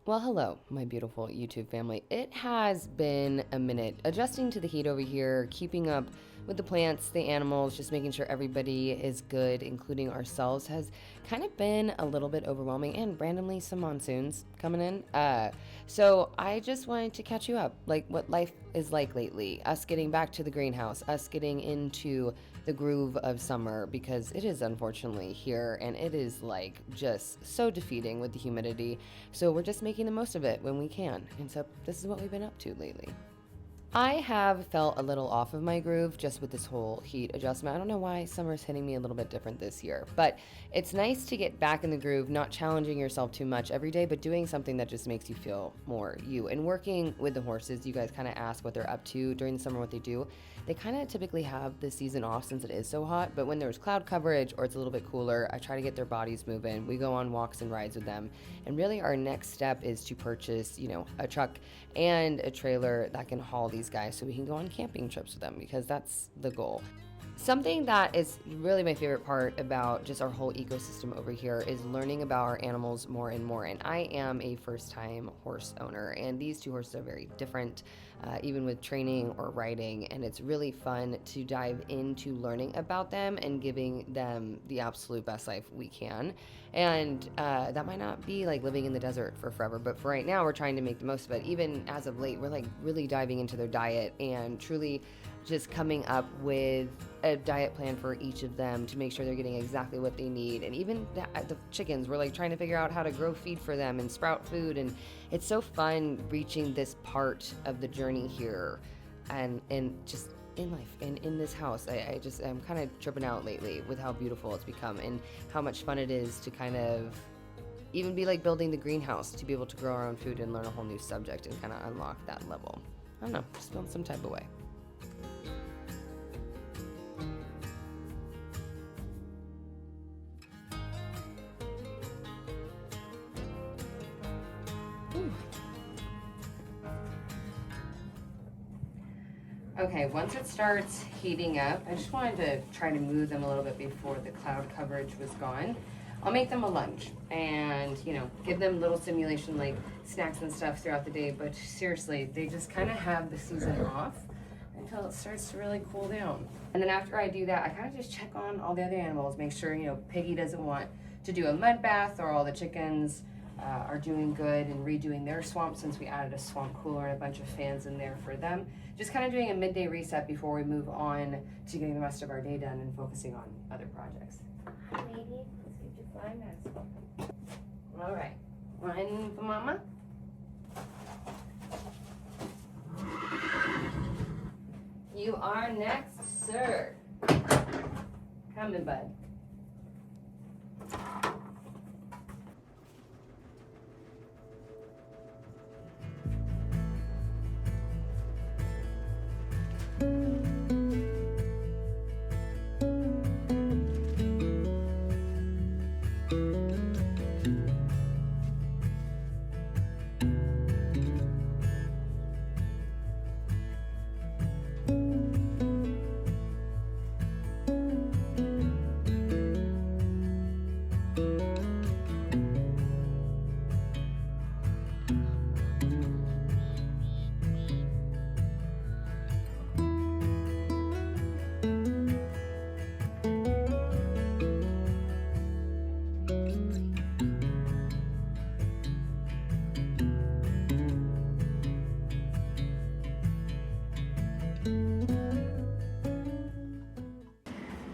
Well, hello, my beautiful YouTube family. It has been a minute adjusting to the heat over here, keeping up with the plants, the animals, just making sure everybody is good, including ourselves, has kind of been a little bit overwhelming, and randomly some monsoons coming in. So I just wanted to catch you up, like what life is like lately, us getting back to the greenhouse, us getting into the groove of summer, because it is unfortunately here and it is like just so defeating with the humidity. So we're just making the most of it when we can. And so this is what we've been up to lately. I have felt a little off of my groove just with this whole heat adjustment. I don't know why summer's hitting me a little bit different this year, but it's nice to get back in the groove, not challenging yourself too much every day, but doing something that just makes you feel more you. And working with the horses, you guys kind of ask what they're up to during the summer, what they do. They kind of typically have the season off since it is so hot, but when there's cloud coverage or it's a little bit cooler, I try to get their bodies moving. We go on walks and rides with them. And really our next step is to purchase, a truck and a trailer that can haul these guys so we can go on camping trips with them, because that's the goal. Something that is really my favorite part about just our whole ecosystem over here is learning about our animals more and more. And I am a first-time horse owner, and these two horses are very different, even with training or riding. And it's really fun to dive into learning about them and giving them the absolute best life we can. And that might not be like living in the desert for forever, but for right now, we're trying to make the most of it. Even as of late, we're like really diving into their diet and truly just coming up with a diet plan for each of them to make sure they're getting exactly what they need. And even the chickens, we're like trying to figure out how to grow feed for them and sprout food. And it's so fun reaching this part of the journey here and just in life and in this house. I'm kind of tripping out lately with how beautiful it's become and how much fun it is to kind of even be like building the greenhouse to be able to grow our own food and learn a whole new subject and kind of unlock that level. I don't know, just feel some type of way. Okay, once it starts heating up, I just wanted to try to move them a little bit before the cloud coverage was gone. I'll make them a lunch and, give them little stimulation like snacks and stuff throughout the day, but seriously, they just kind of have the season off until it starts to really cool down. And then after I do that, I kind of just check on all the other animals, make sure, Piggy doesn't want to do a mud bath, or all the chickens are doing good and redoing their swamp, since we added a swamp cooler and a bunch of fans in there for them. Just kind of doing a midday reset before we move on to getting the rest of our day done and focusing on other projects. Hi, lady. Let's get your fly mask. All right. One for mama. You are next, sir. Come in, bud.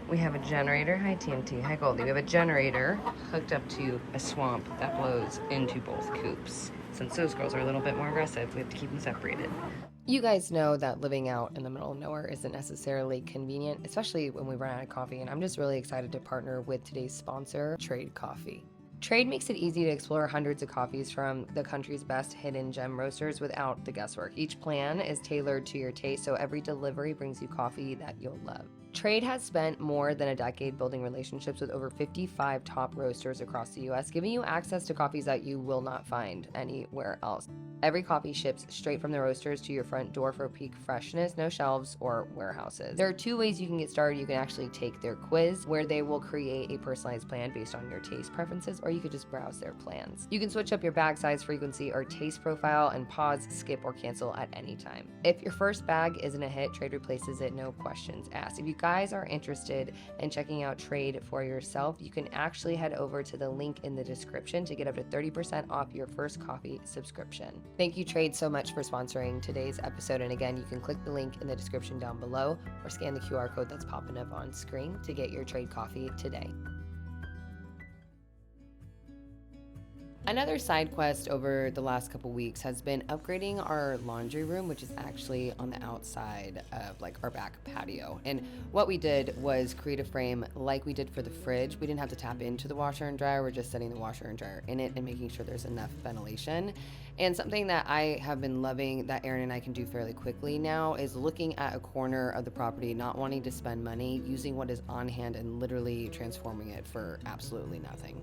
We have a generator. Hi, TNT. Hi, Goldie. We have a generator hooked up to a swamp that blows into both coops. Since those girls are a little bit more aggressive, we have to keep them separated. You guys know that living out in the middle of nowhere isn't necessarily convenient, especially when we run out of coffee, and I'm just really excited to partner with today's sponsor, Trade Coffee. Trade makes it easy to explore hundreds of coffees from the country's best hidden gem roasters without the guesswork. Each plan is tailored to your taste, so every delivery brings you coffee that you'll love. Trade has spent more than a decade building relationships with over 55 top roasters across the US, giving you access to coffees that you will not find anywhere else. Every coffee ships straight from the roasters to your front door for peak freshness, no shelves or warehouses. There are 2 ways you can get started. You can actually take their quiz, where they will create a personalized plan based on your taste preferences, or you could just browse their plans. You can switch up your bag size, frequency, or taste profile and pause, skip, or cancel at any time. If your first bag isn't a hit, Trade replaces it, no questions asked. If you guys are interested in checking out Trade for yourself, you can actually head over to the link in the description to get up to 30% off your first coffee subscription. Thank you, Trade, so much for sponsoring today's episode. And again, you can click the link in the description down below or scan the QR code that's popping up on screen to get your Trade coffee today. Another side quest over the last couple weeks has been upgrading our laundry room, which is actually on the outside of like our back patio. And what we did was create a frame like we did for the fridge. We didn't have to tap into the washer and dryer. We're just setting the washer and dryer in it and making sure there's enough ventilation. And something that I have been loving that Aaron and I can do fairly quickly now is looking at a corner of the property, not wanting to spend money, using what is on hand and literally transforming it for absolutely nothing.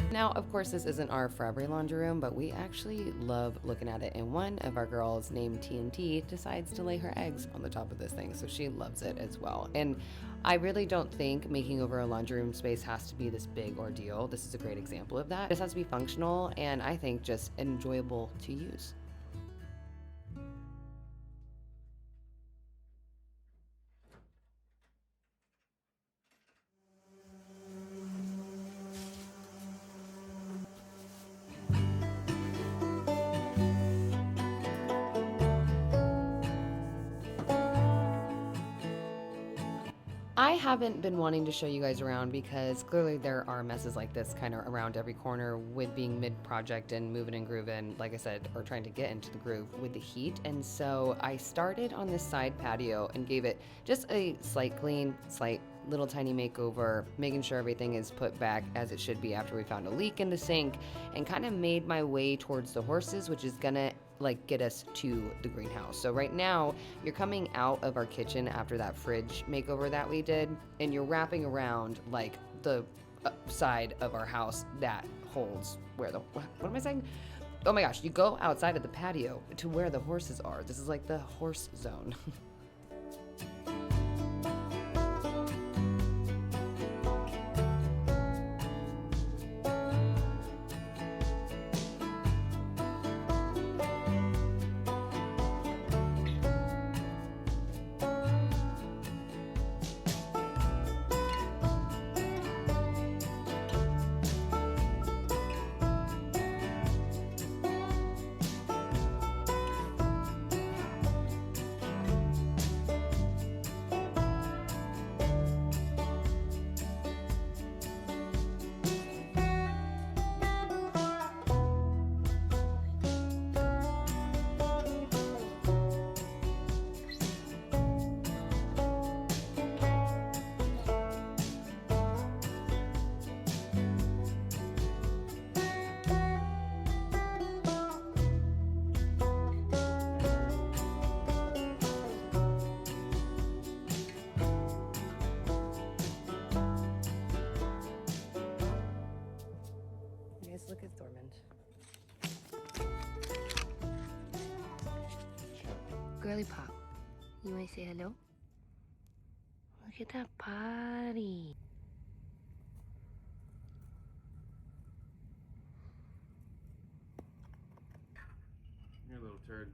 Now, of course, this isn't our forever laundry room, but we actually love looking at it. And one of our girls named TNT decides to lay her eggs on the top of this thing, so she loves it as well. And I really don't think making over a laundry room space has to be this big ordeal. This is a great example of that. This has to be functional and I think just enjoyable to use. I haven't been wanting to show you guys around because clearly there are messes like this kind of around every corner with being mid-project and moving and grooving, like I said, or trying to get into the groove with the heat. And so I started on this side patio and gave it just a slight clean, slight little tiny makeover, making sure everything is put back as it should be after we found a leak in the sink, and kind of made my way towards the horses, which is gonna like get us to the greenhouse. So right now you're coming out of our kitchen after that fridge makeover that we did, and you're wrapping around like the side of our house that holds where the, what am I saying? Oh my gosh, you go outside of the patio to where the horses are. This is like the horse zone. Look at Thormund. girly pop. You want to say hello? Look at that potty. You're a little turd.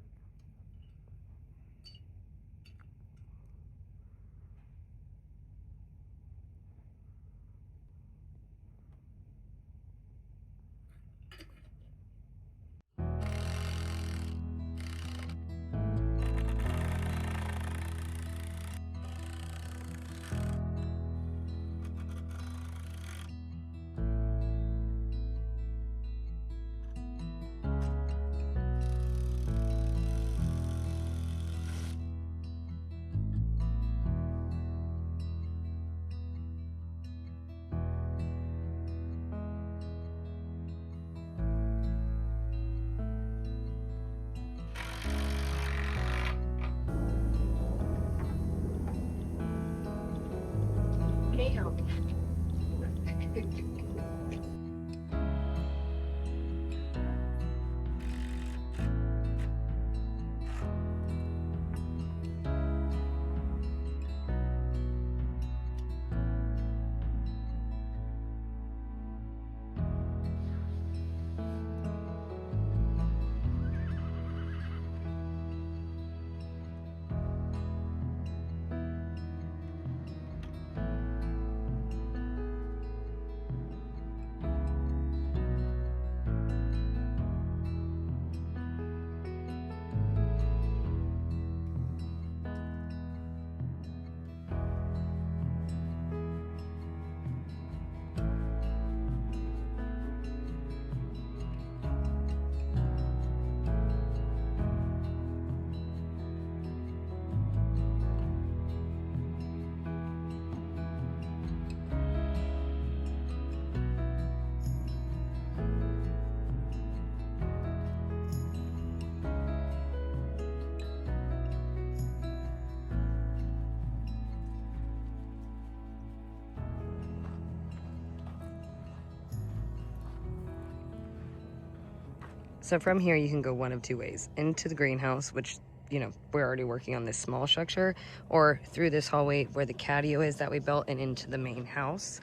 So from here, you can go one of two ways. Into the greenhouse, which, you know, we're already working on this small structure, or through this hallway where the catio is that we built and into the main house.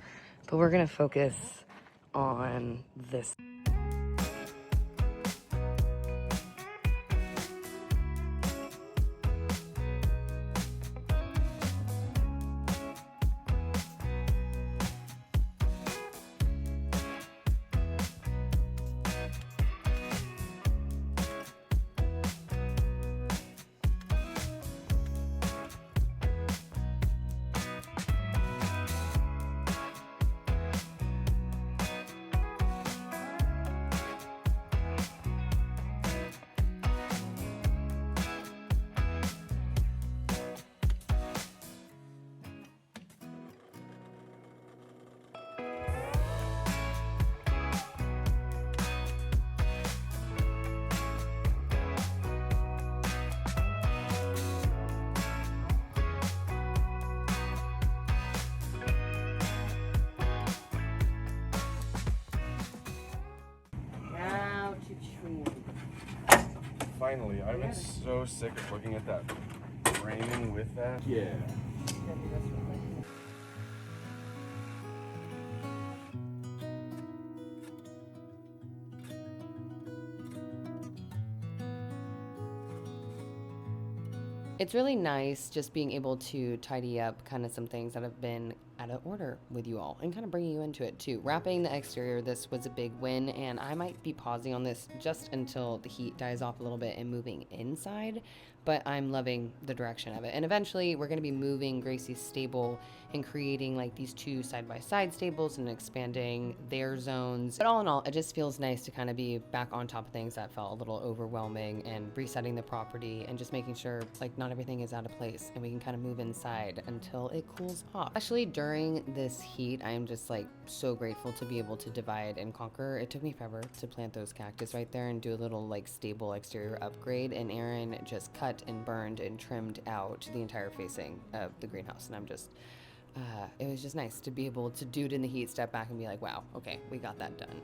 But we're gonna focus on this. Finally, I've been so sick of looking at that framing with that. Yeah. It's really nice just being able to tidy up kind of some things that have been out of order with you all and kind of bringing you into it too. Wrapping the exterior, this was a big win, and I might be pausing on this just until the heat dies off a little bit and moving inside, but I'm loving the direction of it. And eventually we're going to be moving Gracie's stable and creating like these two side-by-side stables and expanding their zones. But all in all, it just feels nice to kind of be back on top of things that felt a little overwhelming and resetting the property and just making sure like not everything is out of place and we can kind of move inside until it cools off. Especially during this heat, I am just like so grateful to be able to divide and conquer. It took me forever to plant those cactus right there and do a little like stable exterior upgrade, and Aaron just cut and burned and trimmed out the entire facing of the greenhouse, and I'm just it was just nice to be able to do it in the heat, step back and be like, wow, okay, we got that done.